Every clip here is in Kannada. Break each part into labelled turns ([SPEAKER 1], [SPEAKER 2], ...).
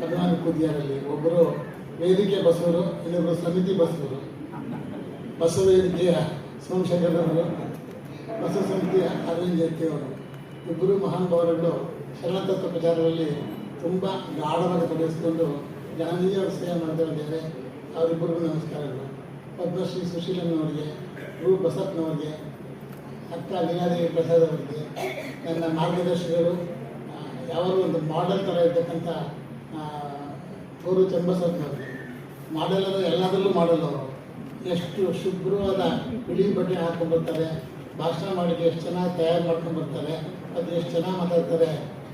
[SPEAKER 1] ಅಭಿಮಾನಿ ಕೂದಿಯಾರಲ್ಲಿ ಒಬ್ಬರು ವೇದಿಕೆ ಬಸವರು, ಇನ್ನೊಬ್ಬರು ಸಮಿತಿ ಬಸವರು. ಬಸವ ವೇದಿಕೆಯ ಸೋಮಶೇಖರವರು, ಬಸವ ಸಮಿತಿಯ ಅರವಿಂದ್ ಜಯಂತಿಯವರು, ಇಬ್ಬರು ಮಹಾನುಭಾವರುಗಳು ಶರಣತತ್ವ ಪ್ರಚಾರದಲ್ಲಿ ತುಂಬ ಗಾಢವಾಗಿ ತೊಡಗಿಸಿಕೊಂಡು ಗಣನೀಯ ಸೇವೆ ಮಾಡ್ತಿದ್ದಾರೆ. ಅವರಿಬ್ಬರಿಗೂ ನಮಸ್ಕಾರಗಳು. ಪದ್ಮಶ್ರೀ ಸುಶೀಲನ್ನವರಿಗೆ, ರು ಬಸಪ್ಪನವರಿಗೆ, ಅಕ್ಕ ಲೀಲಾದೇವಿ ಪ್ರಸಾದ್ ಅವರಿಗೆ, ನನ್ನ ಮಾರ್ಗದರ್ಶಕರು, ಯಾವಾಗಲೂ ಒಂದು ಮಾಡೆಲ್ ಥರ ಇರ್ತಕ್ಕಂಥ ತೋರು ಚನ್ನಬಸಪ್ಪನವರಿಗೆ. ಮಾಡೆಲ್ ಅಂದರೆ ಎಲ್ಲದರಲ್ಲೂ ಮಾಡೆಲ್ ಅವರು. ಎಷ್ಟು ಶುಭ್ರವಾದ ಬಿಳಿ ಬಟ್ಟೆ ಹಾಕ್ಕೊಂಡ್ಬರ್ತಾರೆ, ಭಾಷಣ ಮಾಡಲಿಕ್ಕೆ ಎಷ್ಟು ಚೆನ್ನಾಗಿ ತಯಾರು ಮಾಡ್ಕೊಂಡ್ಬರ್ತಾರೆ, ಅದು ಎಷ್ಟು ಚೆನ್ನಾಗಿ ಮಾತಾಡ್ತಾರೆ.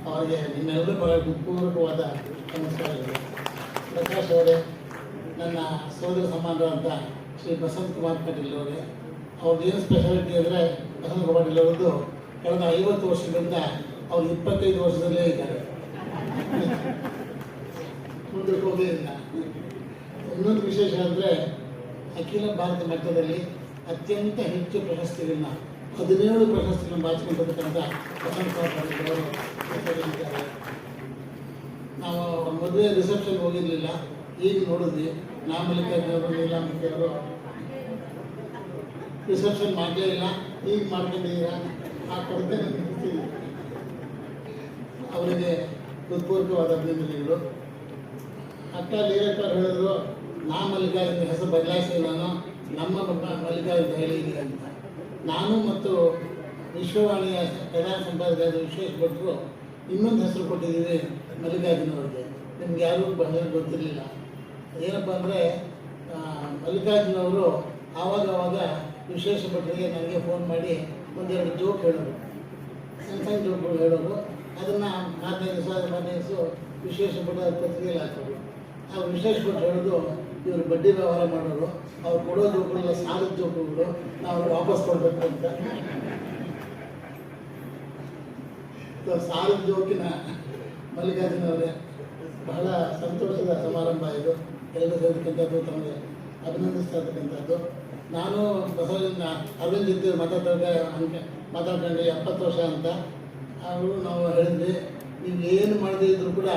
[SPEAKER 1] ಅವರಿಗೆ ನಿಮ್ಮೆಲ್ಲರೂ ಬಹಳ ಪೂರ್ವಕವಾದ ನಮಸ್ಕಾರಗಳು. ಪ್ರಕಾಶ್ ಅವರೇ, ನನ್ನ ಸೋದರ ಸಮಾನರಾದಂಥ ಶ್ರೀ ಬಸಂತ್ ಕುಮಾರ್ ಪಾಟೀಲ್ ಅವರೇ, ಅವ್ರದ್ದು ಏನು ಸ್ಪೆಷಾಲಿಟಿ ಅಂದರೆ, ಬಸಂತ್ ಕುಮಾರ್ ಪಾಟೀಲ್ ಅವರದ್ದು ಕಳೆದ 50 ವರ್ಷದಿಂದ ಅವ್ರು 25 ವರ್ಷದಲ್ಲೇ ಇದ್ದಾರೆ, ಮುಂದಕ್ಕೆ ಹೋಗೇ ಇಲ್ಲ. ಇನ್ನೊಂದು ವಿಶೇಷ ಅಂದರೆ, ಅಖಿಲ ಭಾರತ ಮಟ್ಟದಲ್ಲಿ ಅತ್ಯಂತ ಹೆಚ್ಚು ಪ್ರಶಸ್ತಿಗಳನ್ನ 17 ಪ್ರಶಸ್ತಿಗಳನ್ನು ಬಾಚಿಕೊಂಡಿರ್ತಕ್ಕಂಥ ಬಸಂತ್ ಕುಮಾರ್ ಪಾಟೀಲ್ ಅವರು ಇದ್ದಾರೆ. ನಾವು ಮದುವೆ ರಿಸೆಪ್ಷನ್ ಹೋಗಿರಲಿಲ್ಲ, ಈಗ ನೋಡಿದ್ವಿ. ನಾಮಲಿಕಾರ್ಜುನವರು, ನೀಲಾಂಬಿಕೆಯವರು ರಿಸೆಪ್ಷನ್ ಮಾಡಲೇ ಇಲ್ಲ, ಈಗ ಮಾಡ್ಕೊಂಡಿದ್ದೀರ. ಆ ಕೊರತೆ ನನಗೆ ಅವರಿಗೆ ಹೃತ್ಪೂರ್ವಕವಾದ ಅಭಿನಂದನೆಗಳು. ಅಕ್ಕ ಲೀಲಕ್ಕವ್ರು ಹೇಳಿದ್ರು, ನಾ ಮಲ್ಲಿಕಾರ್ಜುನ ಹೆಸರು ಬದಲಾಯಿಸಿ ನಾನು ನಮ್ಮ ಮಲ್ಲಿಕಾರ್ಜುನ ಹೇಳಿದ್ದೀನಿ ಅಂತ. ನಾನು ಮತ್ತು ವಿಶ್ವವಾಣಿಯ ಪ್ರಧಾನ ಸಂಪಾದಕರಾದ ವಿಶ್ವೇಶ ಭಟ್ರು ಇನ್ನೊಂದು ಹೆಸರು ಕೊಟ್ಟಿದ್ದೀವಿ ಮಲ್ಲಿಕಾರ್ಜುನ ಅವರಿಗೆ. ನಿಮ್ಗೆ ಯಾರಿಗೂ ಬಹಳ ಗೊತ್ತಿರಲಿಲ್ಲ. ಏನಪ್ಪ ಅಂದರೆ, ಮಲ್ಲಿಕಾರ್ಜುನ ಅವರು ಆವಾಗ ವಿಶೇಷ ಭಟ್ರಿಗೆ ನನಗೆ ಫೋನ್ ಮಾಡಿ ಒಂದೆರಡು ಜೋಕ್ ಹೇಳೋರು, ಸಣ್ಣ ಜೋಕ್ಗಳು ಹೇಳೋರು. ಅದನ್ನು 15 ದಿವಸ ವಿಶೇಷ ಭಟ್ ಪತ್ರಿಕೆಯಲ್ಲಿ ಹಾಕೋರು. ಆ ವಿಶೇಷ ಭಟ್ ಹೇಳೋದು, ಇವರು ಬಡ್ಡಿ ವ್ಯವಹಾರ ಮಾಡೋರು, ಅವ್ರು ಕೊಡೋ ಜೋಕುಗಳೆಲ್ಲ ಸಾಲದ ಜೋಕುಗಳು, ನಾವು ವಾಪಸ್ ಕೊಡಬೇಕು ಅಂತ. ಸಾಲದ ಜೋಕಿನ ಮಲ್ಲಿಕಾರ್ಜುನ ಅವರೇ, ಬಹಳ ಸಂತೋಷದ ಸಮಾರಂಭ ಇದು. ಎಲ್ಲರೂ ಸೇರ್ತಕ್ಕಂಥದ್ದು, ತಮಗೆ ಅಭಿನಂದಿಸ್ತಾ. ನಾನು ಬಸವಲಿಂಗ ಅರವಿಂದ್ ಜೊತೆ ಮಾತಾಡ್ಕೊಂಡು 70 ವರ್ಷ ಅಂತ ಅವರು ನಾವು ಹೇಳಿದ್ವಿ. ನೀವು ಏನು ಮಾಡದೇ ಇದ್ರೂ ಕೂಡ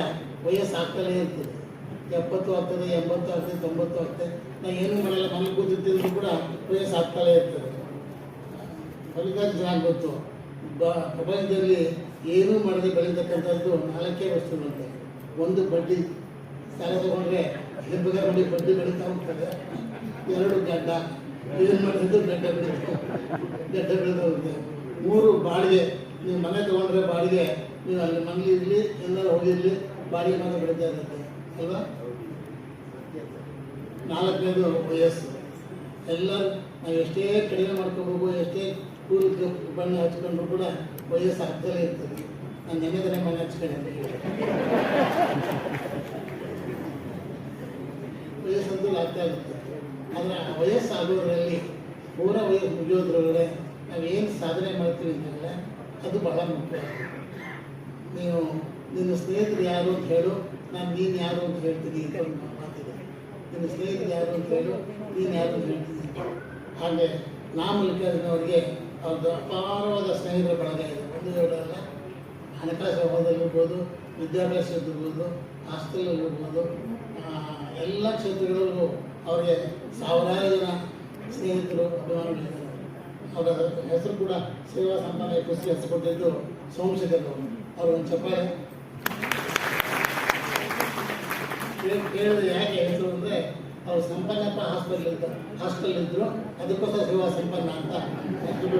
[SPEAKER 1] ವಯಸ್ಸು ಆಗ್ತಲೇ ಇರ್ತದೆ. 70 ಆಗ್ತದೆ, 80 ಆಗ್ತದೆ, 90 ಆಗ್ತದೆ. ನಾವು ಏನೂ ಮಾಡಲ್ಲ, ಮನೇಲಿ ಕೂತಿರ್ತಿದ್ರು ಕೂಡ ವಯಸ್ಸು ಆಗ್ತಲೇ ಇರ್ತದೆ. ಮಲ್ಲಿಕಾರ್ಜುನ ಚೆನ್ನಾಗಿ ಗೊತ್ತು, ಪ್ರಪಂಚದಲ್ಲಿ ಏನೂ ಮಾಡದೆ ಬೆಳೀತಕ್ಕಂಥದ್ದು 4 ವಸ್ತುಗಳಂತೆ. ಒಂದು ಬಡ್ಡಿ, ಸಾಲ ತಗೊಂಡ್ರೆ ಹೆಬ್ಬಗ ಮಾಡಿ ಬಡ್ಡಿ ಬೆಳೀತಾ ಹೋಗ್ತದೆ. 2 ಗಡ್ಡ, ಏನು ಮಾಡಿದ್ರು ಗಡ್ಡ ಬೆಳೀತಾ ಹೋಗುತ್ತೆ. 3 ಬಾಡಿಗೆ, ನೀವು ಮನೆ ತೊಗೊಂಡ್ರೆ ಬಾಡಿಗೆ, ನೀವು ಅಲ್ಲಿ ಮನೇಲಿ ಇರಲಿ ಎಲ್ಲರೂ ಹೋಗಿರಲಿ ಬಾಡಿಗೆ ಮಾತ್ರ ಬೆಳೀತಾ ಇರುತ್ತೆ ಅಲ್ವಾ. 4ನೇದು ವಯಸ್ಸು. ಎಲ್ಲರೂ ನಾವು ಎಷ್ಟೇ ಕಡಿಮೆ ಮಾಡ್ಕೋಬೇಕು, ಎಷ್ಟೇ ಕೂದಲು ಬಣ್ಣ ಹಚ್ಕೊಂಡ್ರು ಕೂಡ ವಯಸ್ಸು ಆಗ್ತಲೇ ಇರ್ತದೆ. ನಾನು ನೆನೆದರೆ ಮನೆ ಹಚ್ಕೊಂಡಿದ್ದೆ, ವಯಸ್ಸಂತೂ ಆಗ್ತಾ ಇರುತ್ತೆ. ಆದರೆ ವಯಸ್ಸಾಗೋದ್ರಲ್ಲಿ, ಪೂರ ವಯಸ್ಸು ಮುಗಿಯೋದ್ರೊಳಗಡೆ ನಾವೇನು ಸಾಧನೆ ಮಾಡ್ತೀವಿ ಅಂತಂದರೆ ಅದು ಬಹಳ ಮುಖ್ಯ. ನೀವು ನಿನ್ನ ಸ್ನೇಹಿತರು ಯಾರು ಅಂತ ಹೇಳು, ನಾನು ನೀನು ಯಾರು ಅಂತ ಹೇಳ್ತೀನಿ ಅಂತ ಒಂದು ಮಾತಿದೆ. ನಿನ್ನ ಸ್ನೇಹಿತರು ಯಾರು ಅಂತ ಹೇಳು, ನೀನು ಯಾರು ಅಂತ ಹೇಳ್ತೀನಿ. ಹಾಗೆ ನಾ ಮಲ್ಲಿಕಾರ್ಜುನವರಿಗೆ ಅವ್ರದ್ದು ಅಪಾರವಾದ ಸ್ನೇಹಿತರ ಬಳಗ ಇದೆ. 1-2 ಅಲ್ಲ, ಹಣಕಾಸು ವ್ಯವಹಾರದಲ್ಲಿರ್ಬೋದು, ವಿದ್ಯಾಭ್ಯಾಸದಲ್ಲಿರ್ಬೋದು, ಹಾಸ್ಟೆಲಲ್ಲಿರ್ಬೋದು, ಎಲ್ಲ ಕ್ಷೇತ್ರಗಳಲ್ಲೂ ಅವರಿಗೆ 1000 ಜನ ಸ್ನೇಹಿತರು, ಅಭಿಮಾನಿಗಳಿದ್ದಾರೆ. ಅವರ ಹೆಸರು ಕೂಡ ಸೇವಾ ಸಂಪನ್ನ ಪುಸ್ತಕ ಹೆಸರು ಕೊಟ್ಟಿದ್ದು ಸೋಮಶೇಖರ್ ಅವರು. ಅವರು ಒಂದು ಚಪ್ಪಾಳೆ ಕೇಳಿದ್ರೆ ಯಾಕೆ ಹೆಸರು ಅಂದರೆ, ಅವರು ಸಂಪನ್ನಪ್ಪ ಹಾಸ್ಟೆಲ್ ಇದ್ದರು, ಅದಕ್ಕೋಸ್ಕರ ಸೇವಾ ಸಂಪನ್ನ ಅಂತ ಹೆಸರು.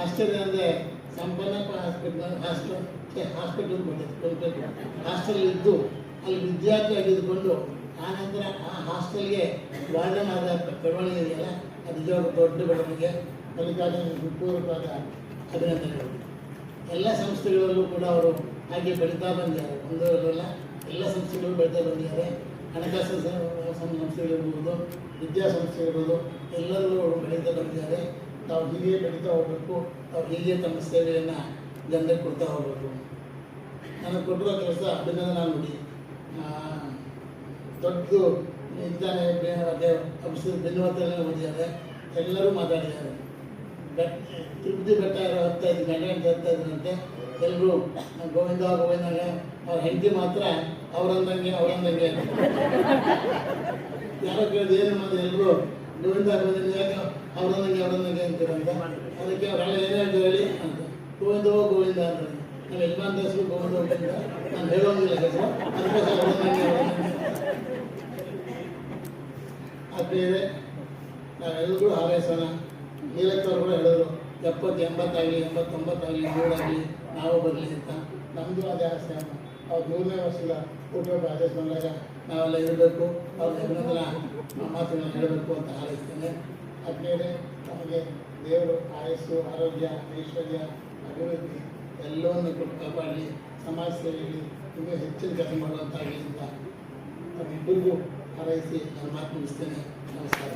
[SPEAKER 1] ಆಶ್ಚರ್ಯ ಅಂದರೆ, ಸಂಪನ್ನಪ್ಪ ಹಾಸ್ಪಿಟಲ್ ಕೊಟ್ಟಿದ್ದು, ಹಾಸ್ಟೆಲ್ ಇದ್ದು ಅಲ್ಲಿ ವಿದ್ಯಾರ್ಥಿ ಆಗಿದ್ದುಕೊಂಡು ಆನಂತರ ಆ ಹಾಸ್ಟೆಲ್ಗೆ ವಾರ್ಡನ್ ಆದ ಬೆಳವಣಿಗೆ ಇದೆಯಲ್ಲ, ಅದು ನಿಜವಾದ ದೊಡ್ಡ ಬೆಳವಣಿಗೆ. ಮಲ್ಲಿಕಾರ್ಜುನ ಪೂರ್ವಕವಾದ ಅಭಿನಂದನೆಗಳು. ಎಲ್ಲ ಸಂಸ್ಥೆಗಳಲ್ಲೂ ಕೂಡ ಅವರು ಹಾಗೆ ಬೆಳೀತಾ ಬಂದಿದ್ದಾರೆ. ಒಂದರಲ್ಲ, ಎಲ್ಲ ಸಂಸ್ಥೆಗಳು ಬೆಳೀತಾ ಬಂದಿದ್ದಾರೆ. ಹಣಕಾಸು ಸಂಸ್ಥೆಗಳಿರ್ಬೋದು, ವಿದ್ಯಾಸಂಸ್ಥೆಗಳಿರ್ಬೋದು, ಎಲ್ಲರೂ ಅವರು ಬೆಳೀತಾ ಬಂದಿದ್ದಾರೆ. ತಾವು ಹೀಗೆ ಬೆಳೀತಾ ಹೋಗಬೇಕು, ತಾವು ಹೀಗೆ ತಮ್ಮ ಸೇವೆಯನ್ನು ಜನರಿಗೆ ಕೊಡ್ತಾ ಹೋಗಬೇಕು. ನನಗೆ ಕೊಟ್ಟಿರೋ ಕೆಲಸ ಅಭಿನಂದನಾ ನುಡಿ. ದೊಡ್ಡದು ಇದ್ದಾನೆ, ಬೆನ್ನುವತ್ತಲ್ಲಿ ಓದಿದ್ದಾರೆ, ಎಲ್ಲರೂ ಮಾತಾಡಿದ್ದಾರೆ. ತಿರುಪತಿ ಬೆಟ್ಟ 15 ಗಂಟೆ ಅಂತ 15 ಗಂಟೆ ಎಲ್ಲರೂ ಗೋವಿಂದ ಗೋವಿಂದ ಅವ್ರ ಹೆಂಡತಿ ಮಾತ್ರ ಅವರಂದಂಗೆ ಅಂತ. ಯಾರೋ ಕೇಳಿದ ಏನು ಮತ್ತೆ ಎಲ್ಲರೂ ಗೋವಿಂದ ಗೋವಿಂದ ಯಾಕೆ ಅವರಂದಂಗೆ ಅಂತೀರಂತ. ಅದಕ್ಕೆ ಅವರೆಲ್ಲ ಏನು ಹೇಳ್ತಾರೆ ಹೇಳಿ ಅಂತ, ಗೋವಿಂದ ಅಂತ. ನಮ್ಮ ಯಜಮಾನ್ ಹೆಸರು ಗೋವಿಂದ, ನಾನು ಹೇಳೋಂಗಿಲ್ಲ ಹೆಸರು, ಅದಕ್ಕೆ ಅವರಂದಂಗೆ. ಆದ್ಮೇಲೆ ನಾವೆಲ್ಲರೂ ಹಾರೈಸೋಣ. ನೀಲಕ್ಕವ್ರು ಕೂಡ ಹೇಳಿದ್ರು 70, 80 ಆಗಲಿ, 80, 90 ಆಗಲಿ, 100 ಆಗಲಿ ನಾವು ಬರಲಿ ಅಂತ. ನಮ್ಮದು ಅದೇ ಆಸೆ. ಅವ್ರು 100ನೇ ವರ್ಷದ ಹುಟ್ಟುಹಬ್ಬ ಆದೇಶ ಬಂದಾಗ ನಾವೆಲ್ಲ ಇರಬೇಕು, ಅವ್ರ ಅಭಿನಂದನಾ ಮಾತುಗಳನ್ನು ಹೇಳಬೇಕು ಅಂತ ಹಾರೈಸ್ತೇನೆ. ಆದ್ಮೇಲೆ ನಮಗೆ ದೇವರು ಆಯಸ್ಸು, ಆರೋಗ್ಯ, ಐಶ್ವರ್ಯ, ಅಭಿವೃದ್ಧಿ ಎಲ್ಲವನ್ನು ಕೊಟ್ಟು ಕಾಪಾಡಲಿ. ಸಮಾಜ ಸೇವೆಯಲ್ಲಿ ಇನ್ನೂ ಹೆಚ್ಚಿನ ಕೆಲಸ ಮಾಡುವಂತಾಗಲಿ ಅಂತ ನಮ್ಮಿಬ್ಬರಿಗೂ ಹಾರೈಸಿ ನಾನು ಮಾತು ಮುಗಿಸ್ತೇನೆ. ನಮಸ್ಕಾರ.